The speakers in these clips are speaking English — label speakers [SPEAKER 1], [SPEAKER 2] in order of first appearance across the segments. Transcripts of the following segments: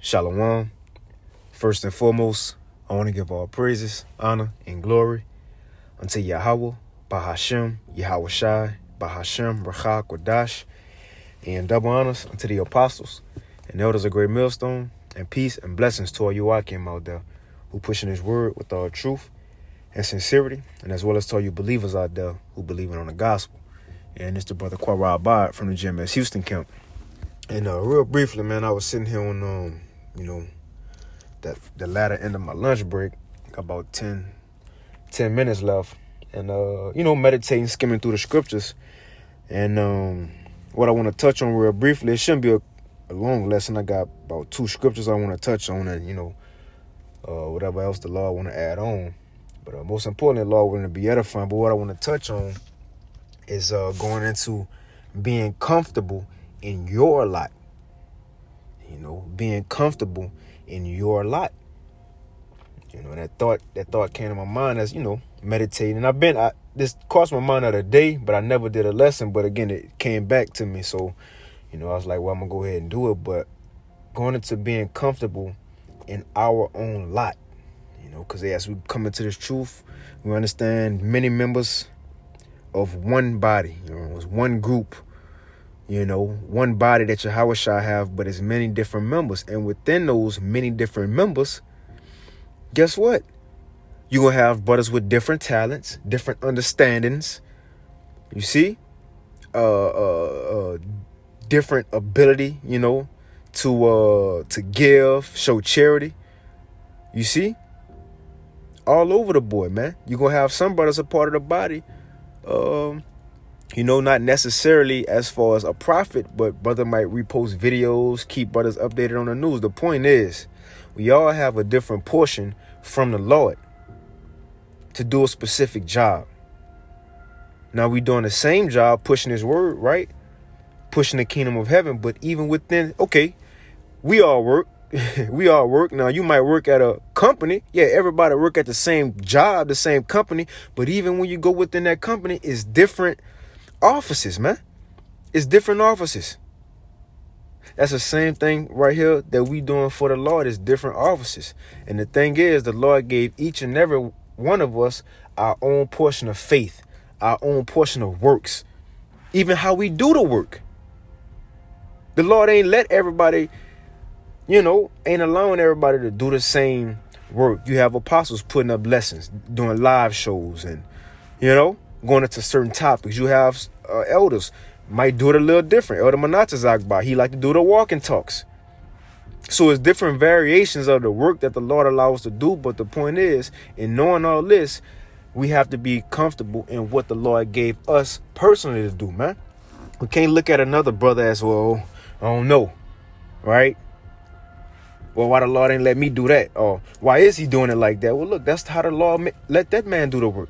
[SPEAKER 1] Shalom. First and foremost, I want to give all praises, honor, and glory unto Yahweh, Bahashem, Yahweh Shai, Bahashem, Rachah, Kodash, and double honors unto the apostles and elders of Great Millstone, and peace and blessings to all you Akim out there who pushing his word with all truth and sincerity, and as well as to all you believers out there who believe in on the gospel. And it's the brother Quara Abad from the GMS Houston camp. And real briefly, man, I was sitting here on the latter end of my lunch break, about 10 minutes left, and meditating, skimming through the scriptures. And what I want to touch on real briefly, it shouldn't be a long lesson. I got about 2 scriptures I want to touch on, and whatever else the Lord want to add on. But most importantly, the Lord want to be edifying. But what I want to touch on is going into being comfortable in your lot. Being comfortable in your lot. That thought came to my mind as, meditating. And this crossed my mind the other day, but I never did a lesson. But again, it came back to me. So, I was like, well, I'm going to go ahead and do it. But going into being comfortable in our own lot, because as we come into this truth, we understand many members of one body, it's one group, one body that Yahweh shall have, but it's many different members. And within those many different members, guess what? You're going to have brothers with different talents, different understandings. You see? Different ability, to give, show charity. You see? All over the board, man. You're going to have some brothers a part of the body, not necessarily as far as a prophet, but brother might repost videos, keep brothers updated on the news. The point is, we all have a different portion from the Lord to do a specific job. Now we doing the same job, pushing his word, right? Pushing the kingdom of heaven. But even within, we all work. We all work. Now you might work at a company. Yeah, everybody work at the same job, the same company. But even when you go within that company, it's different offices, man. It's different offices. That's the same thing right here that we doing for the Lord, is different offices. And the thing is, the Lord gave each and every one of us our own portion of faith, our own portion of works, even how we do the work. The Lord ain't let everybody, ain't allowing everybody to do the same work. You have apostles putting up lessons, doing live shows, and, going into certain topics. You have elders might do it a little different. Elder Manatas Akbar, he like to do the walking talks. So it's different variations of the work that the Lord allows us to do. But the point is, in knowing all this, we have to be comfortable in what the Lord gave us personally to do, man. We can't look at another brother as, well, I don't know, right? Well, why the Lord ain't let me do that? Or why is he doing it like that? Well, look, that's how the Lord let that man do the work.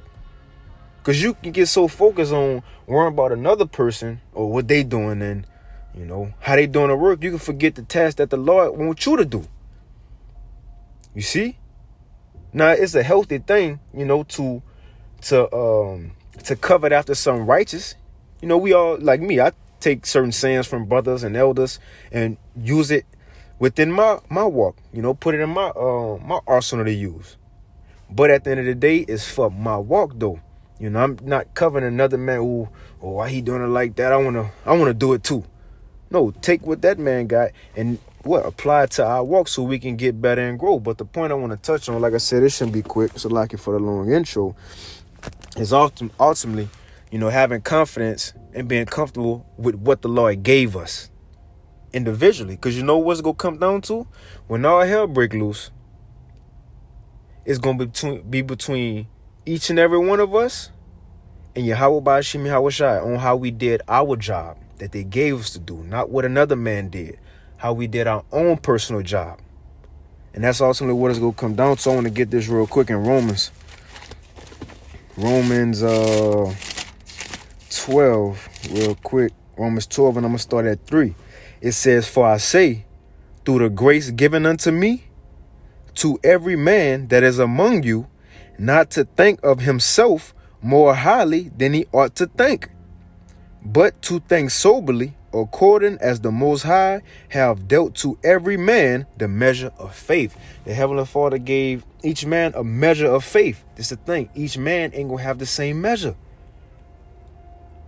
[SPEAKER 1] Because you can get so focused on worrying about another person or what they doing and, how they doing the work, you can forget the task that the Lord wants you to do. You see? Now, it's a healthy thing, to covet after some righteous. We all, like me, I take certain sayings from brothers and elders and use it within my walk, put it in my arsenal to use. But at the end of the day, it's for my walk, though. I'm not covering another man who, why he doing it like that? I wanna do it too. No, take what that man got and apply it to our walk so we can get better and grow. But the point I want to touch on, like I said, it shouldn't be quick, so like it for the long intro, is ultimately, having confidence and being comfortable with what the Lord gave us individually. Because what's gonna come down to? When all hell break loose, it's gonna be between each and every one of us and Yahweh Ba'ashim Yahweh Shai on how we did our job that they gave us to do, not what another man did, how we did our own personal job. And that's ultimately what it's going to come down to. So I want to get this real quick in Romans 12 real quick. Romans 12, and I'm going to start at 3. It says, "For I say, through the grace given unto me, to every man that is among you, not to think of himself more highly than he ought to think, but to think soberly, according as the Most High have dealt to every man the measure of faith. The Heavenly Father gave each man a measure of faith. This is the thing. Each man ain't gonna have the same measure.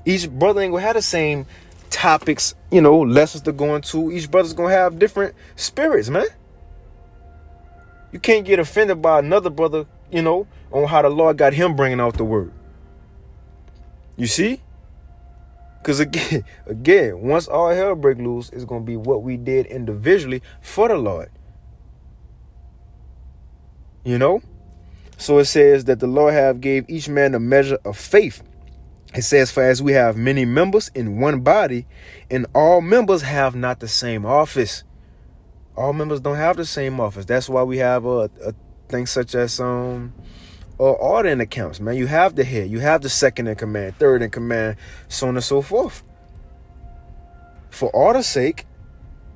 [SPEAKER 1] Each brother ain't gonna have the same topics, lessons to go into. Each brother's gonna have different spirits, man. You can't get offended by another brother, on how the Lord got him bringing out the word. You see? Because again, once all hell break loose, it's going to be what we did individually for the Lord. So it says that the Lord have gave each man a measure of faith. It says, for as we have many members in one body, and all members have not the same office. All members don't have the same office. That's why we have a thing such as order in accounts, man. You have the head, you have the second in command, third in command, so on and so forth. For order's sake,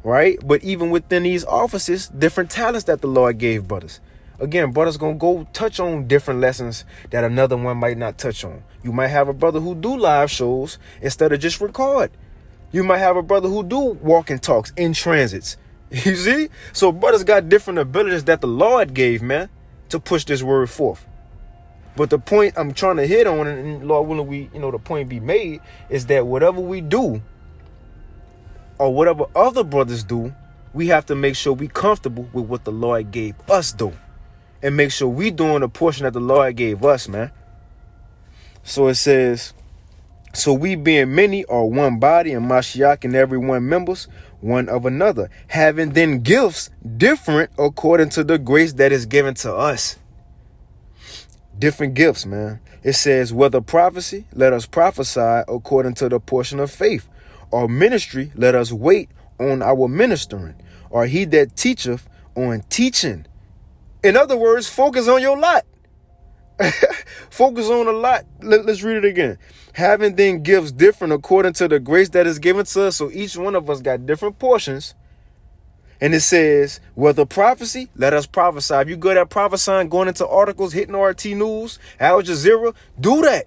[SPEAKER 1] right? But even within these offices, different talents that the Lord gave brothers. Again, brothers gonna go touch on different lessons that another one might not touch on. You might have a brother who do live shows instead of just record. You might have a brother who do walking talks in transits. You see? So brothers got different abilities that the Lord gave, man, to push this word forth. But the point I'm trying to hit on, and Lord willing, the point be made, is that whatever we do, or whatever other brothers do, we have to make sure we comfortable with what the Lord gave us do. And make sure we doing the portion that the Lord gave us, man. So it says, so we being many are one body, and Mashiach and every one members one of another, having then gifts different according to the grace that is given to us. Different gifts, man. It says, whether prophecy, let us prophesy according to the portion of faith, or ministry, let us wait on our ministering, or he that teacheth on teaching. In other words, focus on your lot. Focus on a lot. Let's read it again. Having then gifts different according to the grace that is given to us. So each one of us got different portions. And it says, whether prophecy, let us prophesy. If you're good at prophesying, going into articles, hitting RT News, Al Jazeera, do that.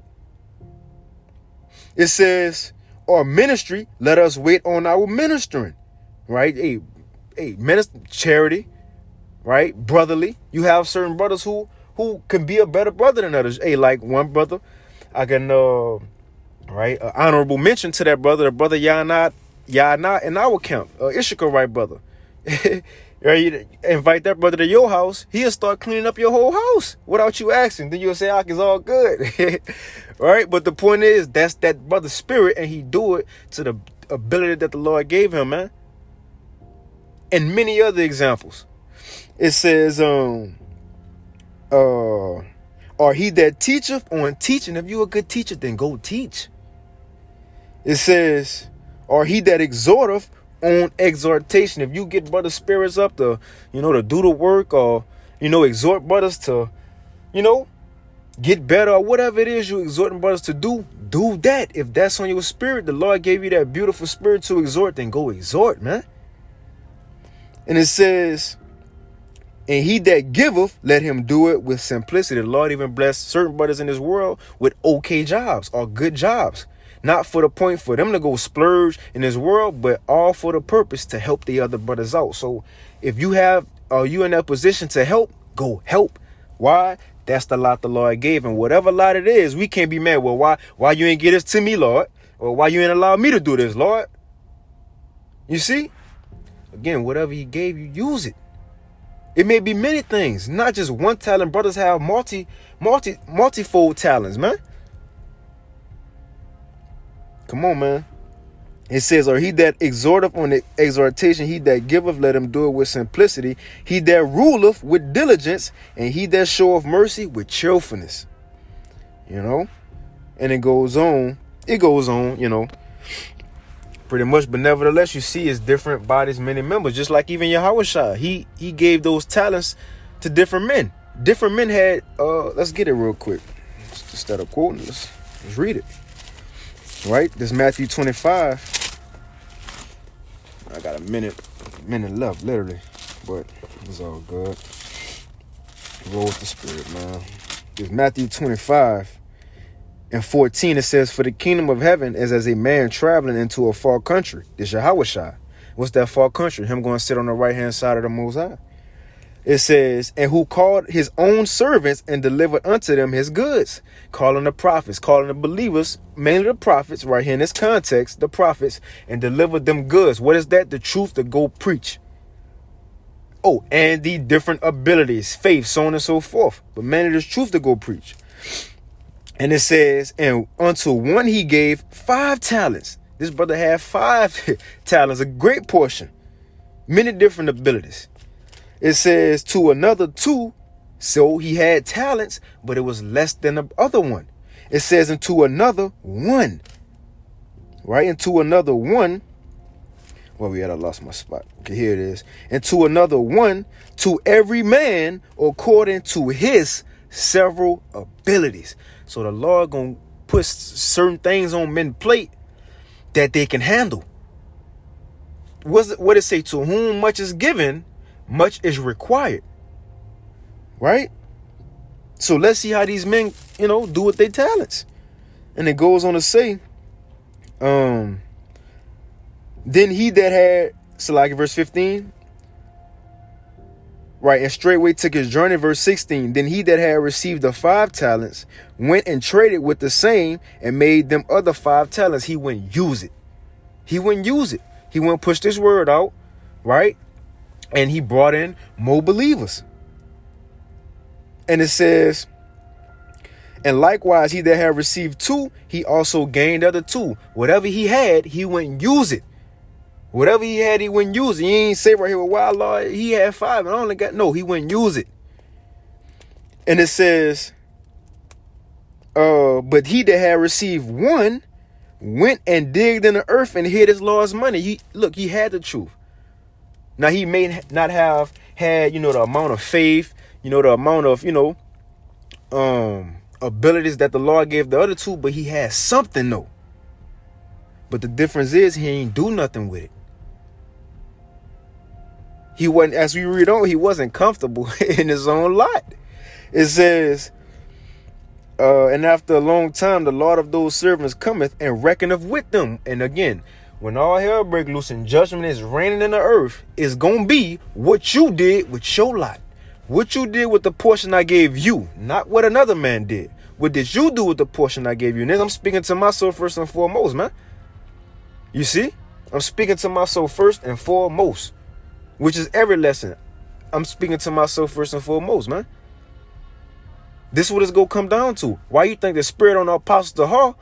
[SPEAKER 1] It says, or ministry, let us wait on our ministering. Right? Minister, charity, right? Brotherly. You have certain brothers who can be a better brother than others. Like one brother, I can, honorable mention to that brother, the brother Yana in our camp, Issachar, right, brother. You invite that brother to your house, he'll start cleaning up your whole house without you asking. Then you'll say, it's all good. Right? But the point is, that's that brother's spirit, and he do it to the ability that the Lord gave him, man. And many other examples. It says, or he that teacheth on teaching. If you a good teacher, then go teach. It says, or he that exhorteth on exhortation. If you get brothers' spirits up to, to do the work, or, exhort brothers to, get better, or whatever it is you exhorting brothers to do that. If that's on your spirit, the Lord gave you that beautiful spirit to exhort, then go exhort, man. And it says, and he that giveth, let him do it with simplicity. The Lord even blessed certain brothers in this world with okay jobs or good jobs. Not for the point for them to go splurge in this world, but all for the purpose to help the other brothers out. So if you you in that position to help, go help. Why? That's the lot the Lord gave. And whatever lot it is, we can't be mad. Well, why you ain't get this to me, Lord? Or why you ain't allow me to do this, Lord? You see? Again, whatever he gave you, use it. It may be many things, not just one talent. Brothers have multifold talents, man. Come on, man. It says, or he that exhorteth on the exhortation, he that giveth, let him do it with simplicity. He that ruleth with diligence, and he that showeth mercy with cheerfulness. And it goes on. Pretty much. But nevertheless, you see, it's different bodies, many members. Just like even Yahushua, he gave those talents to different men. Different men had, let's get it real quick. Instead of quoting, let's read it. Right? This Matthew 25. I got a minute left, literally. But it's all good. Roll with the spirit, man. This Matthew 25. In 14, it says, for the kingdom of heaven is as a man traveling into a far country. This Yahushua. What's that far country? Him going to sit on the right-hand side of the Most High. It says, and who called his own servants and delivered unto them his goods. Calling the prophets, calling the believers, mainly the prophets, right here in this context, the prophets, and delivered them goods. What is that? The truth to go preach. Oh, and the different abilities, faith, so on and so forth. But mainly the truth to go preach. And it says, and unto one he gave 5 talents. This brother had 5 talents, a great portion, many different abilities. It says to another 2, so he had talents, but it was less than the other one. It says into another 1, right? Into another 1. Where we at? I lost my spot. Okay, here it is. And to another 1, to every man according to his several abilities. So the Lord gonna put certain things on men's plate that they can handle. What it say? To whom much is given, much is required. Right? So let's see how these men, do with their talents. And it goes on to say, then he that had, so like verse 15, right, and straightway took his journey, verse 16. Then he that had received the 5 talents went and traded with the same and made them other 5 talents. He wouldn't use it. He wouldn't use it. He wouldn't push this word out, right? And he brought in more believers. And it says, and likewise, he that had received 2, he also gained other 2. Whatever he had, he wouldn't use it. Whatever he had, he wouldn't use it. He ain't say right here, well, wow, Lord, he had 5 and I only got, no, he wouldn't use it. And it says, but he that had received 1 went and digged in the earth and hid his Lord's money. He had the truth. Now, he may not have had, the amount of faith, the amount of, abilities that the Lord gave the other 2, but he had something, though. But the difference is he ain't do nothing with it. He wasn't, as we read on, he wasn't comfortable in his own lot. It says, and after a long time, the Lord of those servants cometh and reckoneth with them. And again, when all hell break loose and judgment is reigning in the earth, it's going to be what you did with your lot. What you did with the portion I gave you, not what another man did. What did you do with the portion I gave you? And I'm speaking to myself first and foremost, man. You see? I'm speaking to myself first and foremost, which is every lesson. I'm speaking to myself first and foremost, man. This is what it's going to come down to. Why you think the spirit on the Apostle Tahar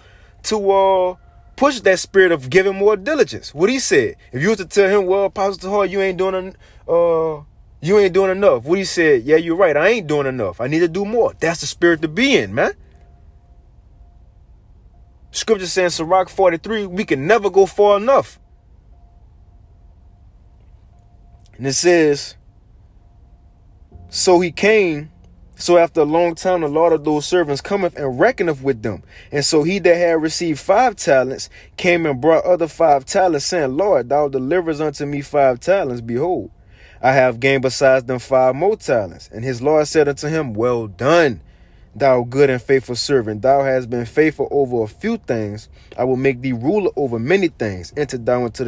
[SPEAKER 1] to push that spirit of giving more diligence? What he said. If you were to tell him, well, Apostle Tahar, you ain't doing enough. What he said, yeah, you're right. I ain't doing enough. I need to do more. That's the spirit to be in, man. Scripture saying, Sirach 43, we can never go far enough. And it says, so he came. So after a long time, the Lord of those servants cometh and reckoneth with them. And so he that had received 5 talents came and brought other 5 talents, saying, Lord, thou deliverest unto me 5 talents. Behold, I have gained besides them 5 more talents. And his Lord said unto him, well done, thou good and faithful servant. Thou hast been faithful over a few things. I will make thee ruler over many things. Enter thou into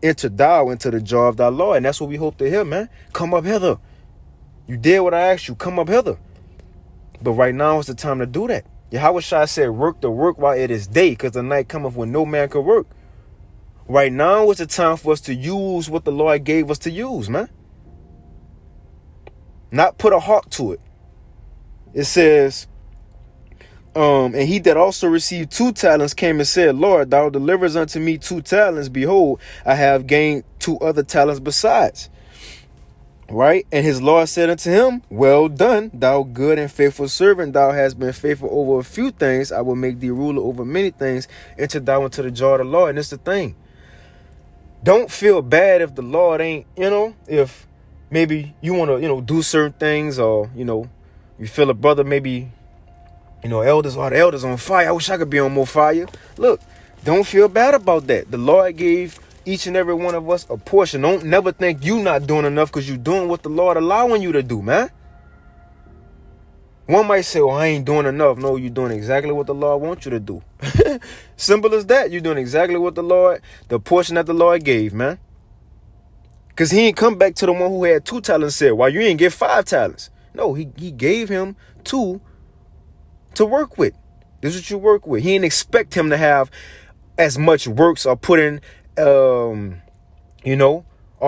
[SPEAKER 1] the jaw of thy Lord. And that's what we hope to hear, man. Come up hither. You did what I asked you. Come up hither. But right now is the time to do that. Yahushua said, work the work while it is day, because the night cometh when no man can work. Right now is the time for us to use what the Lord gave us to use, man. Not put a heart to it. It says, and he that also received 2 talents came and said, Lord, thou deliverest unto me 2 talents. Behold, I have gained 2 other talents besides. Right? And his Lord said unto him, well done, thou good and faithful servant. Thou hast been faithful over a few things. I will make thee ruler over many things. Enter thou into the jaw of the Lord. And it's the thing. Don't feel bad if the Lord ain't, if maybe you want to, do certain things, or, you feel a brother, maybe, elders, or the elders on fire. I wish I could be on more fire. Look, don't feel bad about that. The Lord gave each and every one of us a portion. Don't never think you not doing enough, because you're doing what the Lord allowing you to do, man. One might say, well, I ain't doing enough. No, you're doing exactly what the Lord wants you to do. Simple as that. You're doing exactly what the portion that the Lord gave, man. Because he ain't come back to the one who had 2 talents and said, well, you ain't get 5 talents. No, he gave him 2 to work with. This is what you work with. He didn't expect him to have as much works or put in, or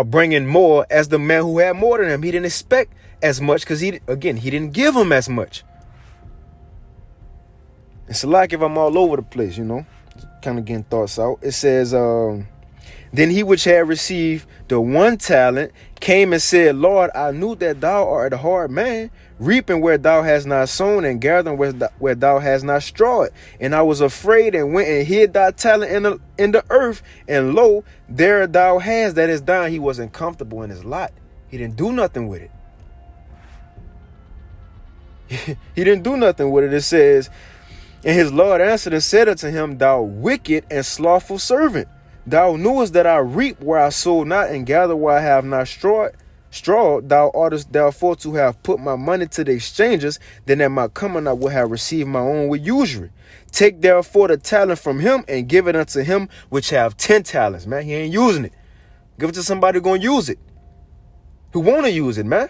[SPEAKER 1] bring in more as the man who had more than him. He didn't expect as much because he didn't give him as much. It's like if I'm all over the place, kind of getting thoughts out. It says, then he which had received the 1 talent came and said, Lord, I knew that thou art a hard man, reaping where thou hast not sown and gathering where thou hast not strawed. And I was afraid and went and hid thy talent in the earth. And lo, there thou hast that is thine. He wasn't comfortable in his lot. He didn't do nothing with it. He didn't do nothing with it. It says, and his Lord answered and said unto him, thou wicked and slothful servant. Thou knewest that I reap where I sowed not, and gather where I have not strawed. Thou oughtest therefore to have put my money to the exchangers, then at my coming I would have received my own with usury. Take therefore the talent from him, and give it unto him which have 10 talents. Man, he ain't using it. Give it to somebody who gonna use it, who wanna use it, man.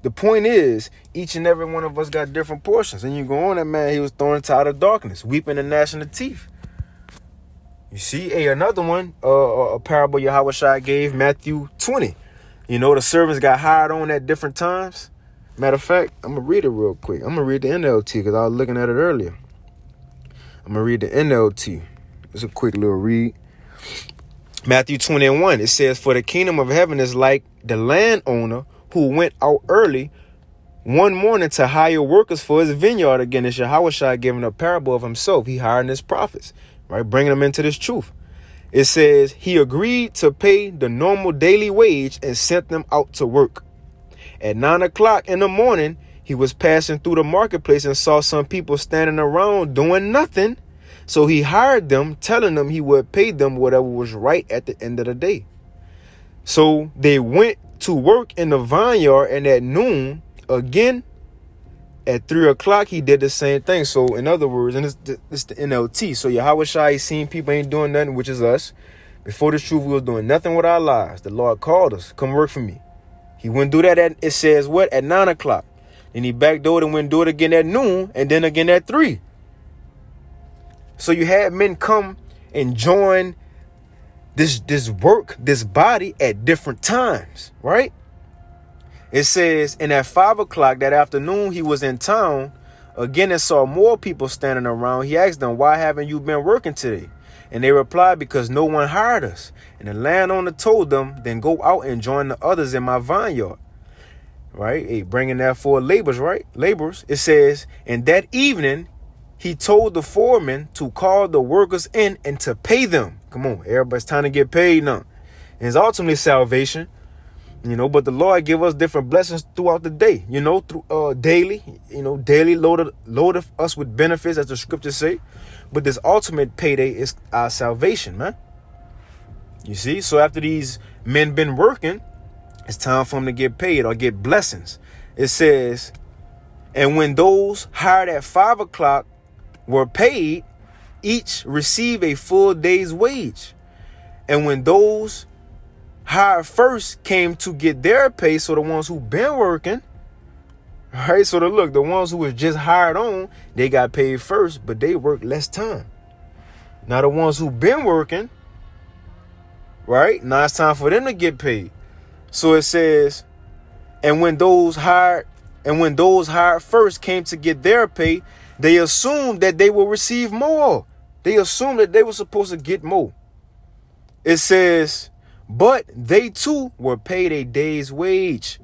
[SPEAKER 1] The point is, each and every one of us got different portions. And you go on that, man, he was thrown into outer darkness, weeping and gnashing of teeth. You see, another one, a parable Yahushua gave, Matthew 20. The servants got hired on at different times. Matter of fact, I'm going to read it real quick. I'm going to read the NLT because I was looking at it earlier. I'm going to read the NLT. It's a quick little read. Matthew 20:1, it says, for the kingdom of heaven is like the landowner who went out early one morning to hire workers for his vineyard. Again, it's Yahushua giving a parable of himself. He hired his prophets, right? Bringing them into this truth. It says he agreed to pay the normal daily wage and sent them out to work. At 9 o'clock in the morning, he was passing through the marketplace and saw some people standing around doing nothing. So he hired them, telling them he would pay them whatever was right at the end of the day. So they went to work in the vineyard, and at noon, again, at 3 o'clock, he did the same thing. So in other words, and it's the NLT. So Yahushua seen people ain't doing nothing, which is us. Before the truth, we was doing nothing with our lives. The Lord called us, come work for me. He wouldn't do that it says what? At 9 o'clock. Then he backdoored and went do it again at noon, and then again at 3. So you had men come and join this work, this body at different times, right? It says, and at 5 o'clock that afternoon, he was in town again and saw more people standing around. He asked them, why haven't you been working today? And they replied, because no one hired us. And the landowner told them, then go out and join the others in my vineyard. Right? Hey, bringing that for laborers, right? Laborers. It says, and that evening, he told the foreman to call the workers in and to pay them. Come on, everybody's time to get paid now. And it's ultimately salvation, but the Lord give us different blessings throughout the day, through daily, daily loaded us with benefits, as the scriptures say. But this ultimate payday is our salvation, man. You see, so after these men been working, it's time for them to get paid or get blessings. It says, and when those hired at 5 o'clock were paid, each receive a full day's wage. And when those hired first came to get their pay, so the ones who been working, right? So the ones who was just hired on, they got paid first, but they worked less time. Now the ones who been working, right? Now it's time for them to get paid. So it says, and when those hired first came to get their pay, they assumed that they will receive more. They assumed that they were supposed to get more. It says, but they too were paid a day's wage.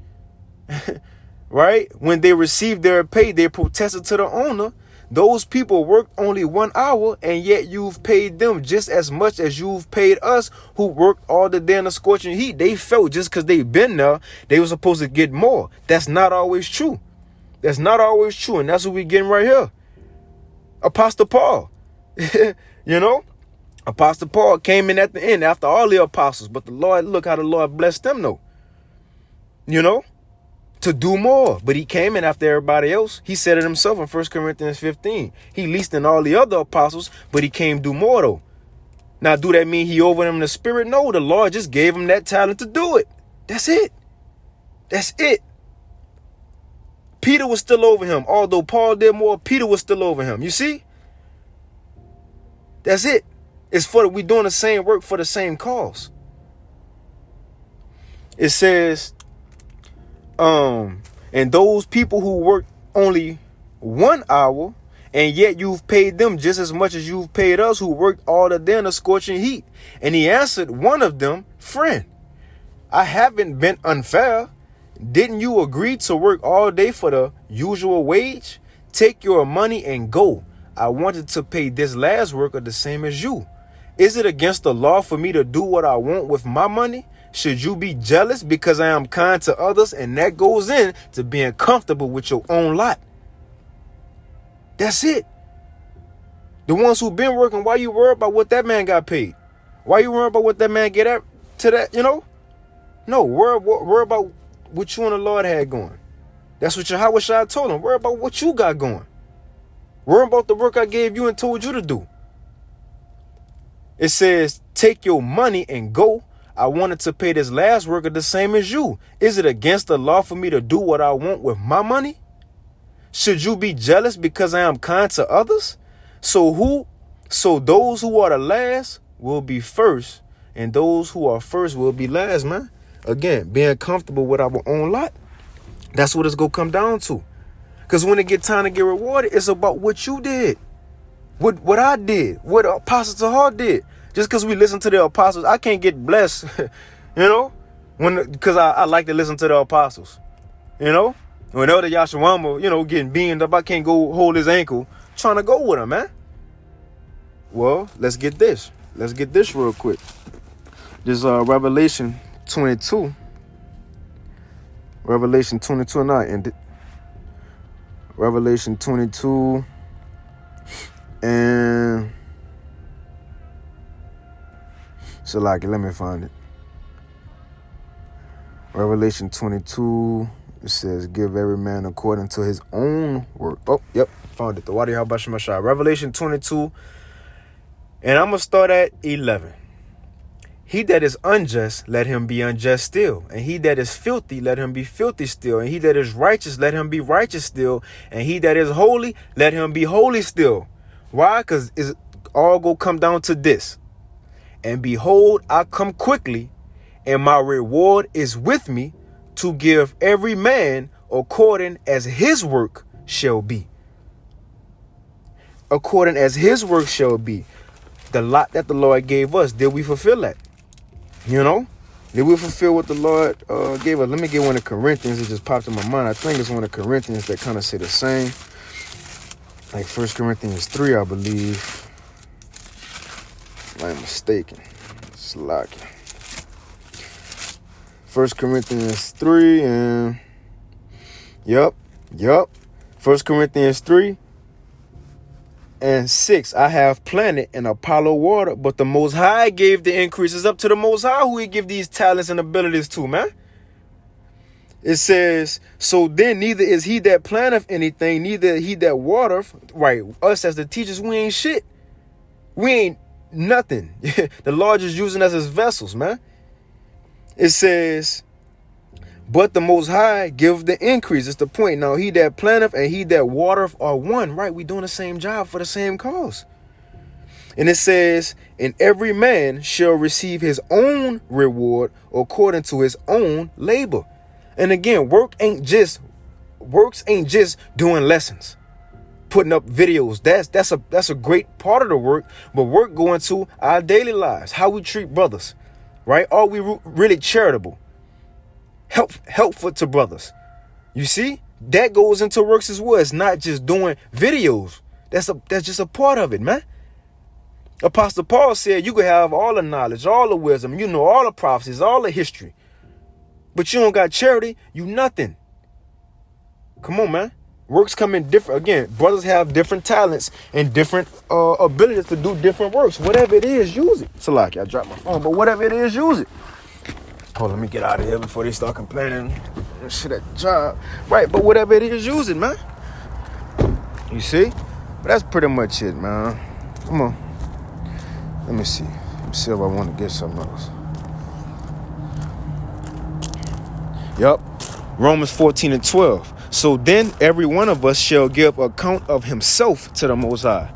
[SPEAKER 1] Right? When they received their pay, they protested to the owner. Those people worked only 1 hour, and yet you've paid them just as much as you've paid us who worked all the day in the scorching heat. They felt just because they've been there, they were supposed to get more. That's not always true. That's not always true. And that's what we're getting right here. Apostle Paul, Apostle Paul came in at the end after all the apostles. But the Lord, look how the Lord blessed them, though. to do more. But he came in after everybody else. He said it himself in 1 Corinthians 15. He leased in all the other apostles, but he came do more though. Now, do that mean he over them in the spirit? No, the Lord just gave him that talent to do it. That's it. That's it. Peter was still over him. Although Paul did more, Peter was still over him. You see? That's it. It's for we doing the same work for the same cause. It says, and those people who work only 1 hour, and yet you've paid them just as much as you've paid us who worked all the day in the scorching heat. And he answered one of them, friend, I haven't been unfair. Didn't you agree to work all day for the usual wage? Take your money and go. I wanted to pay this last worker the same as you. Is it against the law for me to do what I want with my money? Should you be jealous because I am kind to others? And that goes in to being comfortable with your own lot. That's it. The ones who've been working, why you worry about what that man got paid? Why you worry about what that man get at to that, you know? No, worry about what you and the Lord had going. That's what Yahweh Shai told him. Worry about what you got going. Worry about the work I gave you and told you to do. It says, take your money and go. I wanted to pay this last worker the same as you. Is it against the law for me to do what I want with my money? Should you be jealous because I am kind to others? So those who are the last will be first, and those who are first will be last, man. Again, being comfortable with our own lot. That's what it's going to come down to. Because when it get time to get rewarded, it's about what you did. What I did. What Apostle Tahar did. Just because we listen to the apostles, I can't get blessed, you know, because I like to listen to the apostles, you know. When Elder Yashawama, you know, getting beamed up, I can't go hold his ankle trying to go with him, man. Well, let's get this. Let's get this real quick. This Revelation 22. Revelation 22 and I ended. Revelation 22 and so like let me find it. Revelation 22, it says, give every man according to his own work. Oh, yep, found it. The Wadi Habashim Mashah. Revelation 22, and I'm going to start at 11. He that is unjust, let him be unjust still. And he that is filthy, let him be filthy still. And he that is righteous, let him be righteous still. And he that is holy, let him be holy still. Why? Because it's all going to come down to this. And behold, I come quickly, and my reward is with me to give every man according as his work shall be. According as his work shall be. The lot that the Lord gave us, did we fulfill that? You know? Did we fulfill what the Lord gave us? Let me get one of Corinthians. It just popped in my mind. I think it's one of Corinthians that kind of say the same. Like 1 Corinthians 3, I believe. I'm mistaken. Slacking. 1 Corinthians 3 and yep. 1 Corinthians 3 and 6. I have planted and Apollo watered, but the Most High gave the increase. It's up to the Most High who he give these talents and abilities to, man. It says, so then neither is he that planteth anything, neither he that watereth. Right, us as the teachers, we ain't shit. We ain't nothing. The Lord is using us as vessels, man. It says, but the Most High give the increase. It's the point. Now, he that planteth and he that watereth are one. Right, we doing the same job for the same cause. And it says, and every man shall receive his own reward according to his own labor. And again, works ain't just doing lessons, putting up videos. That's a great part of the work. But work going to our daily lives, how we treat brothers, right? Are we really charitable, helpful to brothers? You see, that goes into works as well. It's not just doing videos. That's just a part of it, man. Apostle Paul said you could have all the knowledge, all the wisdom, you know, all the prophecies, all the history, but you don't got charity, you nothing. Come on, man. Works come in different. Again, brothers have different talents and different abilities to do different works. Whatever it is, use it. So like, I dropped my phone, but whatever it is, use it. Hold on, let me get out of here before they start complaining. shit at the job. Right, but whatever it is, use it, man. You see? But that's pretty much it, man. Come on. Let me see. Let me see if I want to get something else. Yup. Romans 14:12. So then every one of us shall give account of himself to the Most High.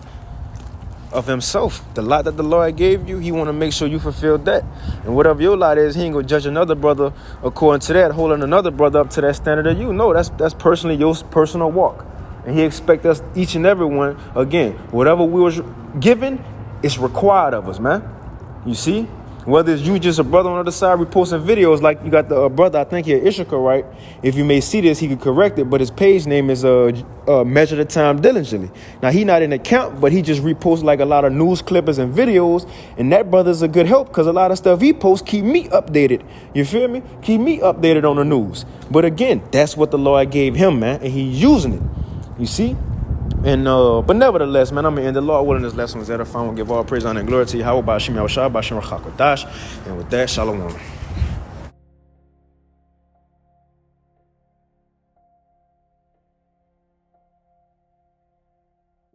[SPEAKER 1] Of himself. The lot that the Lord gave you, he want to make sure you fulfill that. And whatever your lot is, he ain't going to judge another brother according to that, holding another brother up to that standard of you. No, that's personally your personal walk. And he expects us, each and every one, again, whatever we was given, it's required of us, man. You see? Whether it's you just a brother on the other side reposting videos, like you got the brother, I think here, Ishaka, right? If you may see this, he could correct it, but his page name is Measure the Time Diligently. Now, he not in account, but he just reposts like a lot of news clippers and videos, and that brother's a good help because a lot of stuff he posts keep me updated. You feel me? Keep me updated on the news. But again, that's what the Lord gave him, man, and he's using it. You see? And but nevertheless, man, I'm gonna end the Lord willing this lesson was edifying. We'll give all praise, honor, and glory to Yahweh, Ba'ashim Yahushua, Ba'ashim Rachakadash. And with that, shalom.